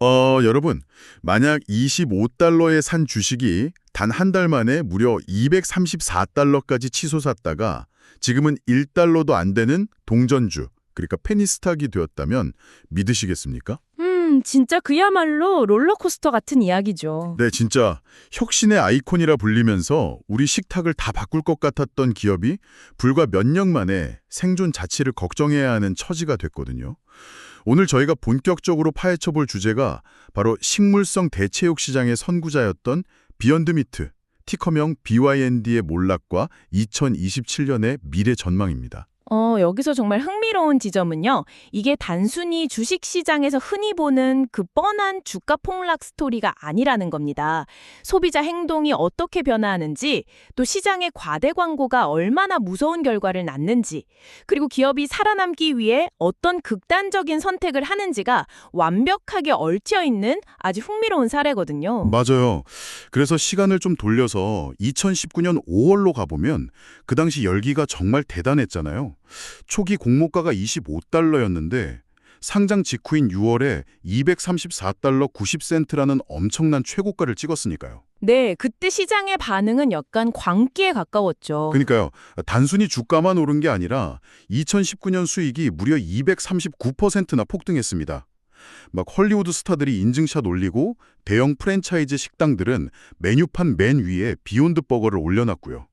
여러분, 만약 25달러에 산 주식이 단 한 달 만에 무려 234달러까지 치솟았다가 지금은 1달러도 안 되는 동전주, 그러니까 페니스탁이 되었다면 믿으시겠습니까? 진짜 그야말로 롤러코스터 같은 이야기죠. 네, 진짜 혁신의 아이콘이라 불리면서 우리 식탁을 다 바꿀 것 같았던 기업이 불과 몇 년 만에 생존 자체를 걱정해야 하는 처지가 됐거든요. 오늘 저희가 본격적으로 파헤쳐볼 주제가 바로 식물성 대체육 시장의 선구자였던 비욘드미트, 티커명 BYND의 몰락과 2027년의 미래 전망입니다. 여기서 정말 흥미로운 지점은요. 이게 단순히 주식시장에서 흔히 보는 그 뻔한 주가 폭락 스토리가 아니라는 겁니다. 소비자 행동이 어떻게 변화하는지, 또 시장의 과대 광고가 얼마나 무서운 결과를 낳는지, 그리고 기업이 살아남기 위해 어떤 극단적인 선택을 하는지가 완벽하게 얽혀있는 아주 흥미로운 사례거든요. 맞아요. 그래서 시간을 좀 돌려서 2019년 5월로 가보면 그 당시 열기가 정말 대단했잖아요. 초기 공모가가 25달러였는데 상장 직후인 6월에 234달러 90센트라는 엄청난 최고가를 찍었으니까요. 네, 그때 시장의 반응은 약간 광기에 가까웠죠. 그러니까요. 단순히 주가만 오른 게 아니라 2019년 수익이 무려 239%나 폭등했습니다. 막 헐리우드 스타들이 인증샷 올리고 대형 프랜차이즈 식당들은 메뉴판 맨 위에 비욘드 버거를 올려놨고요.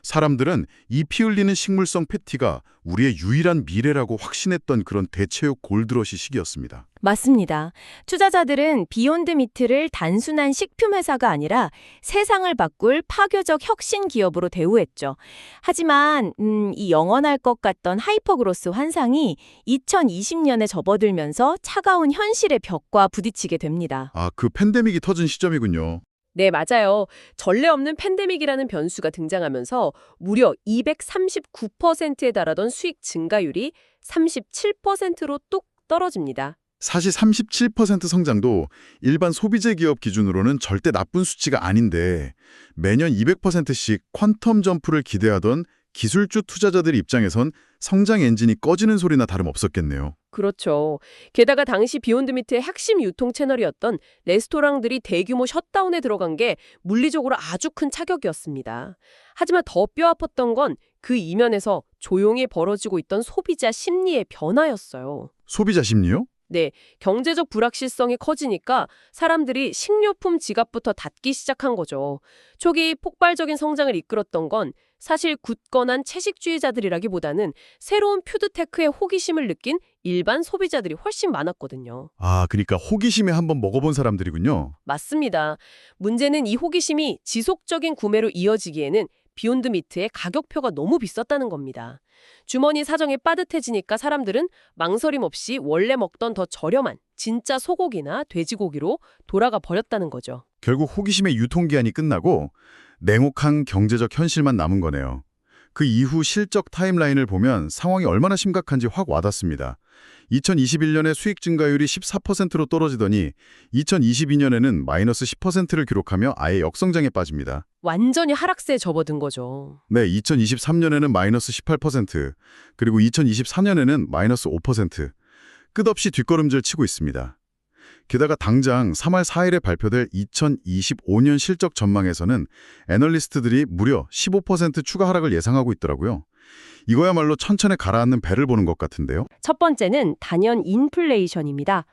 사람들은 이 피 흘리는 식물성 패티가 우리의 유일한 미래라고 확신했던 그런 대체육 골드러시 시기였습니다. 맞습니다. 투자자들은 비욘드 미트를 단순한 식품 회사가 아니라 세상을 바꿀 파괴적 혁신 기업으로 대우했죠. 하지만 이 영원할 것 같던 하이퍼그로스 환상이 2020년에 접어들면서 차가운 현실의 벽과 부딪히게 됩니다. 아, 그 팬데믹이 터진 시점이군요. 네, 맞아요. 전례 없는 팬데믹이라는 변수가 등장하면서 무려 239%에 달하던 수익 증가율이 37%로 뚝 떨어집니다. 사실 37% 성장도 일반 소비재 기업 기준으로는 절대 나쁜 수치가 아닌데 매년 200%씩 퀀텀 점프를 기대하던 기술주 투자자들 입장에선 성장 엔진이 꺼지는 소리나 다름없었겠네요. 그렇죠. 게다가 당시 비욘드미트의 핵심 유통 채널이었던 레스토랑들이 대규모 셧다운에 들어간 게 물리적으로 아주 큰 타격이었습니다. 하지만 더 뼈아팠던 건 그 이면에서 조용히 벌어지고 있던 소비자 심리의 변화였어요. 소비자 심리요? 네, 경제적 불확실성이 커지니까 사람들이 식료품 지갑부터 닫기 시작한 거죠. 초기 폭발적인 성장을 이끌었던 건 사실 굳건한 채식주의자들이라기보다는 새로운 푸드테크의 호기심을 느낀 일반 소비자들이 훨씬 많았거든요. 아, 그러니까 호기심에 한번 먹어본 사람들이군요. 맞습니다. 문제는 이 호기심이 지속적인 구매로 이어지기에는 비욘드 미트의 가격표가 너무 비쌌다는 겁니다. 주머니 사정이 빠듯해지니까 사람들은 망설임 없이 원래 먹던 더 저렴한 진짜 소고기나 돼지고기로 돌아가 버렸다는 거죠. 결국 호기심의 유통기한이 끝나고 냉혹한 경제적 현실만 남은 거네요. 그 이후 실적 타임라인을 보면 상황이 얼마나 심각한지 확 와닿습니다. 2021년에 수익 증가율이 14%로 떨어지더니 2022년에는 마이너스 10%를 기록하며 아예 역성장에 빠집니다. 완전히 하락세에 접어든 거죠. 네, 2023년에는 마이너스 18%, 그리고 2024년에는 마이너스 5%, 끝없이 뒷걸음질 치고 있습니다. 게다가 당장 3월 4일에 발표될 2025년 실적 전망에서는 애널리스트들이 무려 15% 추가 하락을 예상하고 있더라고요. 이거야말로 천천히 가라앉는 배를 보는 것 같은데요. 첫 번째는 단연 인플레이션입니다.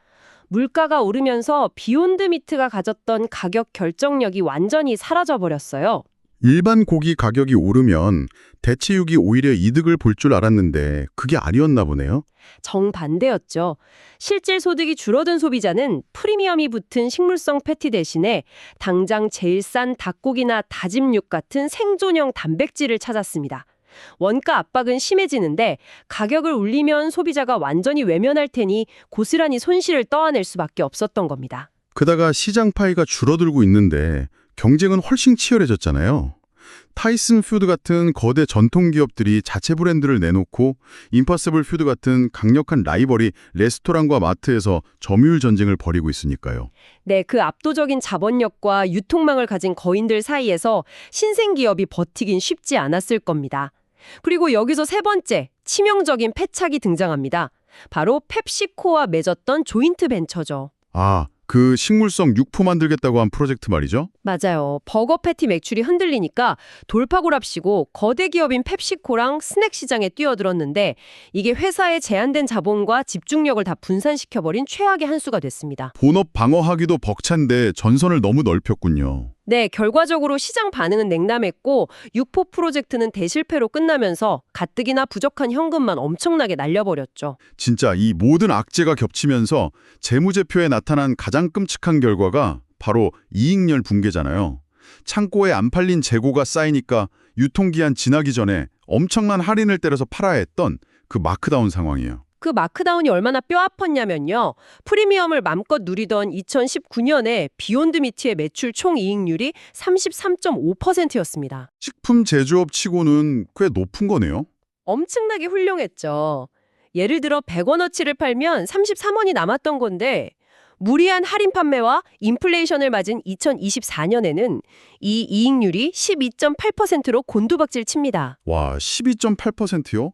물가가 오르면서 비욘드 미트가 가졌던 가격 결정력이 완전히 사라져버렸어요. 일반 고기 가격이 오르면 대체육이 오히려 이득을 볼 줄 알았는데 그게 아니었나 보네요. 정반대였죠. 실질 소득이 줄어든 소비자는 프리미엄이 붙은 식물성 패티 대신에 당장 제일 싼 닭고기나 다짐 육 같은 생존형 단백질을 찾았습니다. 원가 압박은 심해지는데 가격을 올리면 소비자가 완전히 외면할 테니 고스란히 손실을 떠안을 수밖에 없었던 겁니다. 게다가 시장 파이가 줄어들고 있는데 경쟁은 훨씬 치열해졌잖아요. 타이슨 푸드 같은 거대 전통 기업들이 자체 브랜드를 내놓고 임파서블 푸드 같은 강력한 라이벌이 레스토랑과 마트에서 점유율 전쟁을 벌이고 있으니까요. 네, 그 압도적인 자본력과 유통망을 가진 거인들 사이에서 신생 기업이 버티긴 쉽지 않았을 겁니다. 그리고 여기서 세 번째, 치명적인 패착이 등장합니다. 바로 펩시코와 맺었던 조인트 벤처죠. 아, 그 식물성 육포 만들겠다고 한 프로젝트 말이죠. 맞아요. 버거 패티 매출이 흔들리니까 돌파구랍시고 거대 기업인 펩시코랑 스낵 시장에 뛰어들었는데 이게 회사의 제한된 자본과 집중력을 다 분산시켜버린 최악의 한 수가 됐습니다. 본업 방어하기도 벅찬데 전선을 너무 넓혔군요. 네, 결과적으로 시장 반응은 냉담했고 육포 프로젝트는 대실패로 끝나면서 가뜩이나 부족한 현금만 엄청나게 날려버렸죠. 진짜 이 모든 악재가 겹치면서 재무제표에 나타난 가장 끔찍한 결과가 바로 이익률 붕괴잖아요. 창고에 안 팔린 재고가 쌓이니까 유통기한 지나기 전에 엄청난 할인을 때려서 팔아야 했던 그 마크다운 상황이에요. 그 마크다운이 얼마나 뼈아팠냐면요. 프리미엄을 맘껏 누리던 2019년에 비욘드 미트의 매출 총이익률이 33.5%였습니다. 식품 제조업 치고는 꽤 높은 거네요. 엄청나게 훌륭했죠. 예를 들어 100원어치를 팔면 33원이 남았던 건데 무리한 할인 판매와 인플레이션을 맞은 2024년에는 이 이익률이 12.8%로 곤두박질 칩니다. 와, 12.8%요?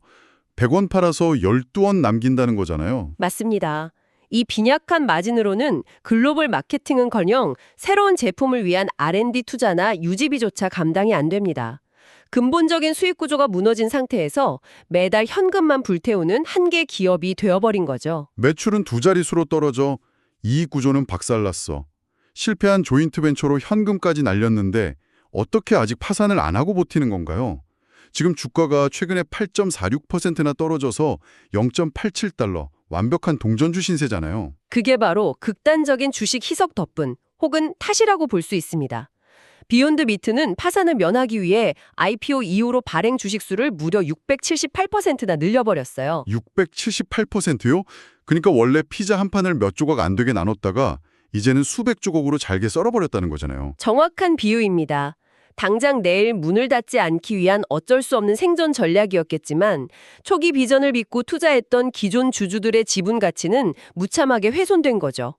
100원 팔아서 12원 남긴다는 거잖아요. 맞습니다. 이 빈약한 마진으로는 글로벌 마케팅은커녕 새로운 제품을 위한 R&D 투자나 유지비조차 감당이 안 됩니다. 근본적인 수익 구조가 무너진 상태에서 매달 현금만 불태우는 한계 기업이 되어버린 거죠. 매출은 두 자릿수로 떨어져 이익 구조는 박살났어. 실패한 조인트 벤처로 현금까지 날렸는데 어떻게 아직 파산을 안 하고 버티는 건가요? 지금 주가가 최근에 8.46%나 떨어져서 0.87달러, 완벽한 동전주 신세잖아요. 그게 바로 극단적인 주식 희석 덕분 혹은 탓이라고 볼 수 있습니다. 비욘드 미트는 파산을 면하기 위해 IPO 이후로 발행 주식수를 무려 678%나 늘려버렸어요. 678%요? 그러니까 원래 피자 한 판을 몇 조각 안 되게 나눴다가 이제는 수백 조각으로 잘게 썰어버렸다는 거잖아요. 정확한 비유입니다. 당장 내일 문을 닫지 않기 위한 어쩔 수 없는 생존 전략이었겠지만 초기 비전을 믿고 투자했던 기존 주주들의 지분 가치는 무참하게 훼손된 거죠.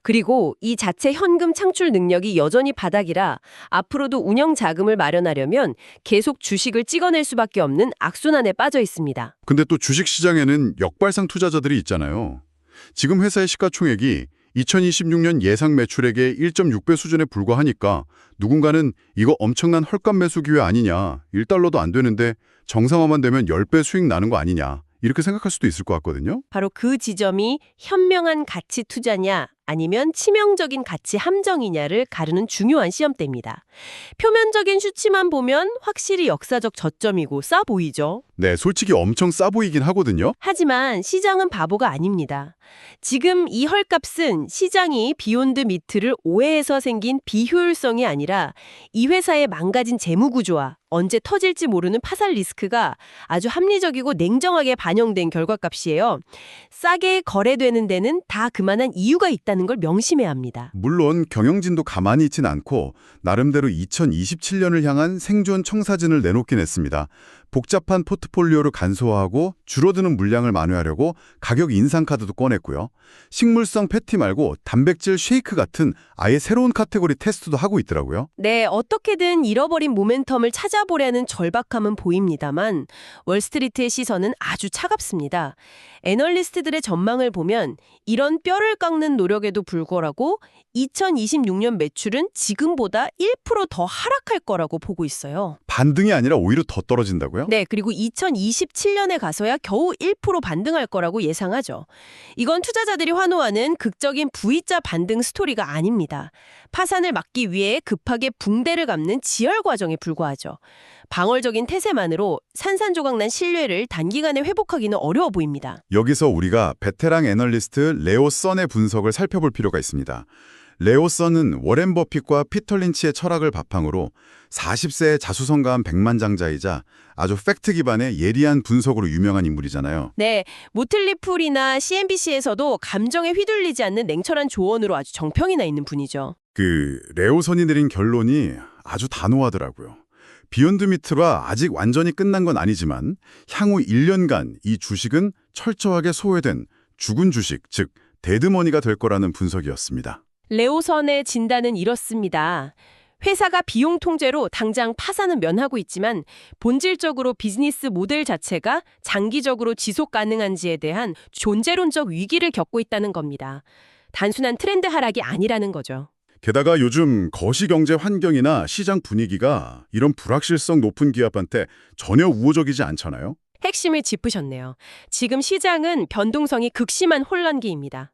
그리고 이 자체 현금 창출 능력이 여전히 바닥이라 앞으로도 운영 자금을 마련하려면 계속 주식을 찍어낼 수밖에 없는 악순환에 빠져 있습니다. 근데 또 주식시장에는 역발상 투자자들이 있잖아요. 지금 회사의 시가총액이 2026년 예상 매출액의 1.6배 수준에 불과하니까 누군가는 이거 엄청난 헐값 매수 기회 아니냐, 1달러도 안 되는데 정상화만 되면 10배 수익 나는 거 아니냐, 이렇게 생각할 수도 있을 것 같거든요. 바로 그 지점이 현명한 가치 투자냐 아니면 치명적인 가치 함정이냐를 가르는 중요한 시험대입니다. 표면적인 수치만 보면 확실히 역사적 저점이고 싸 보이죠. 네, 솔직히 엄청 싸 보이긴 하거든요. 하지만 시장은 바보가 아닙니다. 지금 이 헐값은 시장이 비욘드 미트를 오해해서 생긴 비효율성이 아니라 이 회사의 망가진 재무구조와 언제 터질지 모르는 파산 리스크가 아주 합리적이고 냉정하게 반영된 결과값이에요. 싸게 거래되는 데는 다 그만한 이유가 있다는 걸 명심해야 합니다. 물론 경영진도 가만히 있진 않고 나름대로 2027년을 향한 생존 청사진을 내놓긴 했습니다. 복잡한 포트폴리오를 간소화하고 줄어드는 물량을 만회하려고 가격 인상 카드도 꺼냈고요. 식물성 패티 말고 단백질 쉐이크 같은 아예 새로운 카테고리 테스트도 하고 있더라고요. 네, 어떻게든 잃어버린 모멘텀을 찾아보려는 절박함은 보입니다만 월스트리트의 시선은 아주 차갑습니다. 애널리스트들의 전망을 보면 이런 뼈를 깎는 노력에도 불구하고 2026년 매출은 지금보다 1% 더 하락할 거라고 보고 있어요. 반등이 아니라 오히려 더 떨어진다고요? 네, 그리고 2027년에 가서야 겨우 1% 반등할 거라고 예상하죠. 이건 투자자들이 환호하는 극적인 V자 반등 스토리가 아닙니다. 파산을 막기 위해 급하게 붕대를 감는 지혈 과정에 불과하죠. 방어적인 태세만으로 산산조각난 신뢰를 단기간에 회복하기는 어려워 보입니다. 여기서 우리가 베테랑 애널리스트 레오 선의 분석을 살펴볼 필요가 있습니다. 레오 선은 워렌 버핏과 피터 린치의 철학을 바탕으로 40세의 자수성가한 백만장자이자 아주 팩트 기반의 예리한 분석으로 유명한 인물이잖아요. 네, 모틀리 풀이나 CNBC에서도 감정에 휘둘리지 않는 냉철한 조언으로 아주 정평이 나 있는 분이죠. 그 레오 선이 내린 결론이 아주 단호하더라고요. 비욘드 미트가 아직 완전히 끝난 건 아니지만 향후 1년간 이 주식은 철저하게 소외된 죽은 주식, 즉 데드머니가 될 거라는 분석이었습니다. 레오선의 진단은 이렇습니다. 회사가 비용 통제로 당장 파산은 면하고 있지만 본질적으로 비즈니스 모델 자체가 장기적으로 지속 가능한지에 대한 존재론적 위기를 겪고 있다는 겁니다. 단순한 트렌드 하락이 아니라는 거죠. 게다가 요즘 거시경제 환경이나 시장 분위기가 이런 불확실성 높은 기업한테 전혀 우호적이지 않잖아요. 핵심을 짚으셨네요. 지금 시장은 변동성이 극심한 혼란기입니다.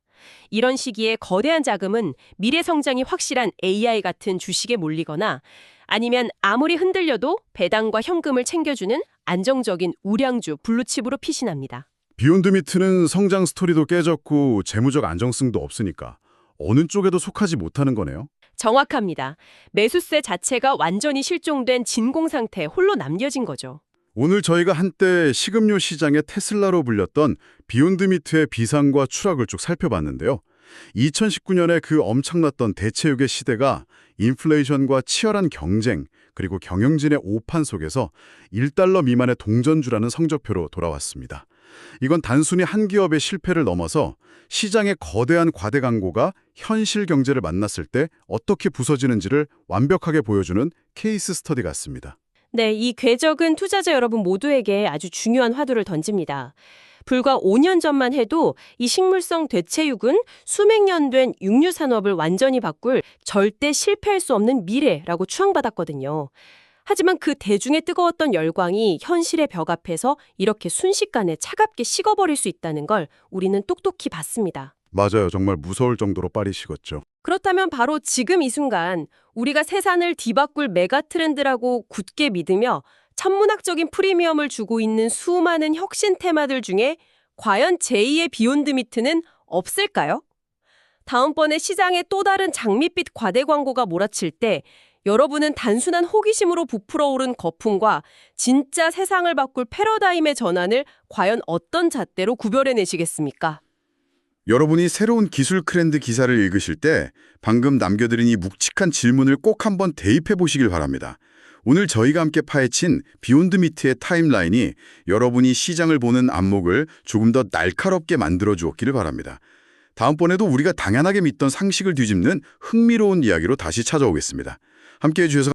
이런 시기에 거대한 자금은 미래 성장이 확실한 AI 같은 주식에 몰리거나 아니면 아무리 흔들려도 배당과 현금을 챙겨주는 안정적인 우량주 블루칩으로 피신합니다. 비욘드 미트는 성장 스토리도 깨졌고 재무적 안정성도 없으니까 어느 쪽에도 속하지 못하는 거네요. 정확합니다. 매수세 자체가 완전히 실종된 진공 상태에 홀로 남겨진 거죠. 오늘 저희가 한때 식음료 시장의 테슬라로 불렸던 비욘드 미트의 비상과 추락을 쭉 살펴봤는데요. 2019년에 그 엄청났던 대체육의 시대가 인플레이션과 치열한 경쟁, 그리고 경영진의 오판 속에서 1달러 미만의 동전주라는 성적표로 돌아왔습니다. 이건 단순히 한 기업의 실패를 넘어서 시장의 거대한 과대 광고가 현실 경제를 만났을 때 어떻게 부서지는지를 완벽하게 보여주는 케이스 스터디 같습니다. 네, 이 궤적은 투자자 여러분 모두에게 아주 중요한 화두를 던집니다. 불과 5년 전만 해도 이 식물성 대체육은 수백 년 된 육류 산업을 완전히 바꿀 절대 실패할 수 없는 미래라고 추앙받았거든요. 하지만 그 대중의 뜨거웠던 열광이 현실의 벽 앞에서 이렇게 순식간에 차갑게 식어버릴 수 있다는 걸 우리는 똑똑히 봤습니다. 맞아요. 정말 무서울 정도로 빨리 식었죠. 그렇다면 바로 지금 이 순간 우리가 세상을 뒤바꿀 메가 트렌드라고 굳게 믿으며 천문학적인 프리미엄을 주고 있는 수많은 혁신 테마들 중에 과연 제2의 비욘드 미트는 없을까요? 다음번에 시장에 또 다른 장밋빛 과대 광고가 몰아칠 때 여러분은 단순한 호기심으로 부풀어 오른 거품과 진짜 세상을 바꿀 패러다임의 전환을 과연 어떤 잣대로 구별해내시겠습니까? 여러분이 새로운 기술 트렌드 기사를 읽으실 때 방금 남겨드린 이 묵직한 질문을 꼭 한번 대입해 보시길 바랍니다. 오늘 저희가 함께 파헤친 비욘드 미트의 타임라인이 여러분이 시장을 보는 안목을 조금 더 날카롭게 만들어 주었기를 바랍니다. 다음번에도 우리가 당연하게 믿던 상식을 뒤집는 흥미로운 이야기로 다시 찾아오겠습니다. 함께해 주셔서